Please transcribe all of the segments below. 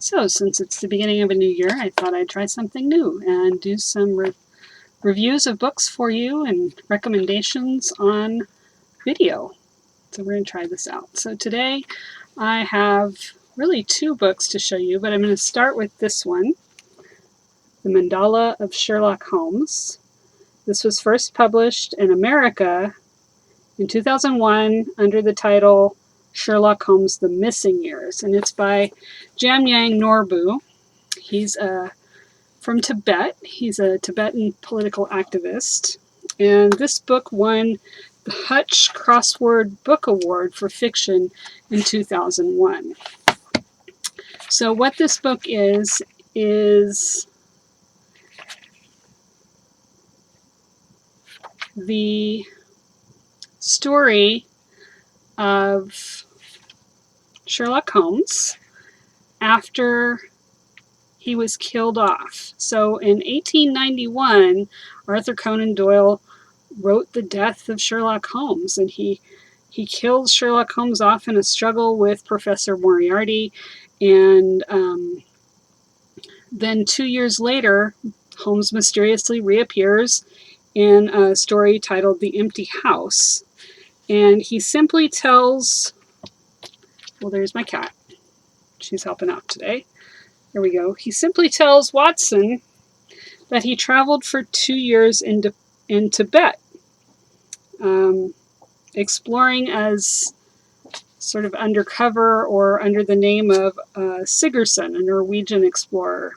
So since it's the beginning of a new year, I thought I'd try something new and do some reviews of books for you and recommendations on video. So we're going to try this out. So today I have really two books to show you, but I'm going to start with this one, The Mandala of Sherlock Holmes. This was first published in America in 2001 under the title Sherlock Holmes: The Missing Years, and it's by Gaiman Norbu. He's from Tibet. He's a Tibetan political activist, and this book won the Hutch Crossword Book Award for Fiction in 2001. So what this book is the story of Sherlock Holmes after he was killed off. So in 1891, Arthur Conan Doyle wrote the death of Sherlock Holmes, and he killed Sherlock Holmes off in a struggle with Professor Moriarty, and then 2 years later, Holmes mysteriously reappears in a story titled The Empty House, and he simply tells, well, there's my cat. She's helping out today. There we go. He simply tells Watson that he traveled for 2 years in Tibet, exploring as sort of undercover or under the name of Sigurdsson, a Norwegian explorer.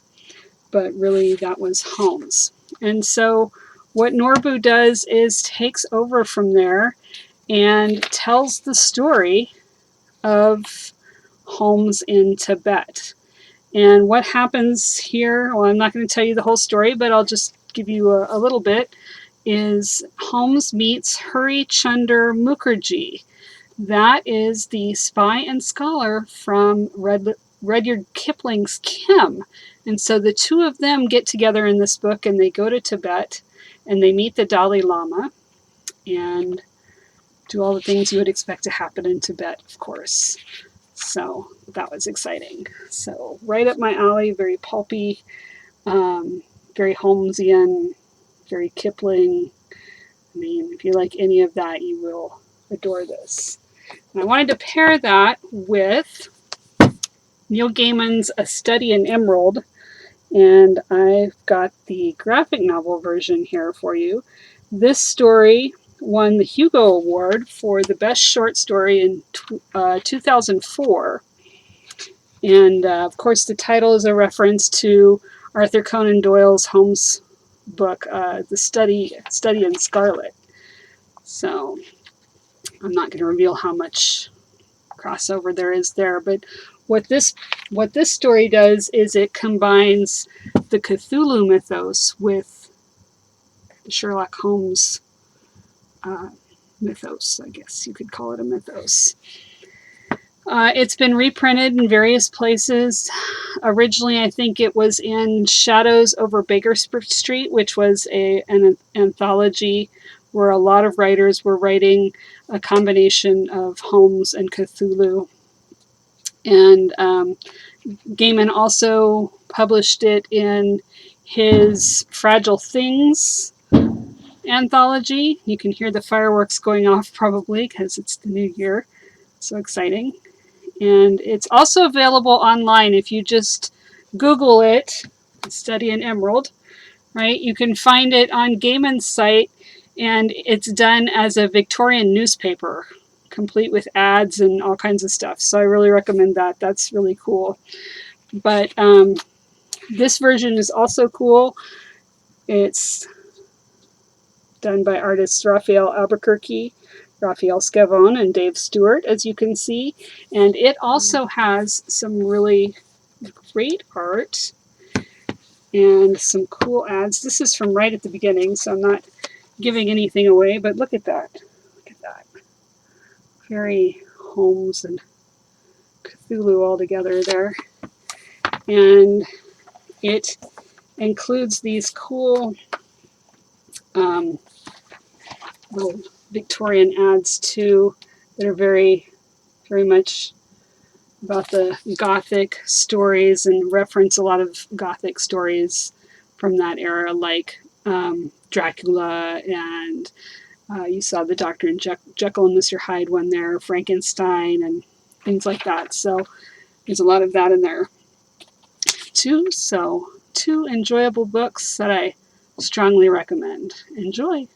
But really, that was Holmes. And so what Norbu does is takes over from there and tells the story of Holmes in Tibet. And what happens here, well, I'm not going to tell you the whole story, but I'll just give you a little bit, is Holmes meets Hari Chunder Mukherjee. That is the spy and scholar from Rudyard Kipling's Kim. And so the two of them get together in this book, and they go to Tibet, and they meet the Dalai Lama, and do all the things you would expect to happen in Tibet, of course. So that was exciting. So right up my alley, very pulpy, very Holmesian, very Kipling. I mean, if you like any of that, you will adore this. And I wanted to pair that with Neil Gaiman's A Study in Emerald, and I've got the graphic novel version here for you. This story won the Hugo Award for the best short story in 2004. And of course, the title is a reference to Arthur Conan Doyle's Holmes book, The Study in Scarlet. So I'm not going to reveal how much crossover there is there, but what this story does is it combines the Cthulhu mythos with the Sherlock Holmes mythos. I guess you could call it a mythos. It's been reprinted in various places. Originally, I think it was in Shadows over Baker Street, which was an anthology where a lot of writers were writing a combination of Holmes and Cthulhu. And Gaiman also published it in his Fragile Things anthology. You can hear the fireworks going off probably because it's the new year. So exciting. And it's also available online if you just Google it, Study in Emerald, right? You can find it on Gaiman's site, and it's done as a Victorian newspaper, complete with ads and all kinds of stuff. So I really recommend that. That's really cool. But this version is also cool. It's done by artists Raphael Albuquerque, Raphael Scavone, and Dave Stewart, as you can see. And it also has some really great art and some cool ads. This is from right at the beginning, so I'm not giving anything away, but look at that. Look at that. Very Holmes and Cthulhu all together there. And it includes these cool little Victorian ads too that are very, very much about the Gothic stories and reference a lot of Gothic stories from that era, like Dracula, and you saw the Dr. and Jekyll and Mr. Hyde one there, Frankenstein, and things like that. So there's a lot of that in there too. So 2 enjoyable books that I strongly recommend. Enjoy.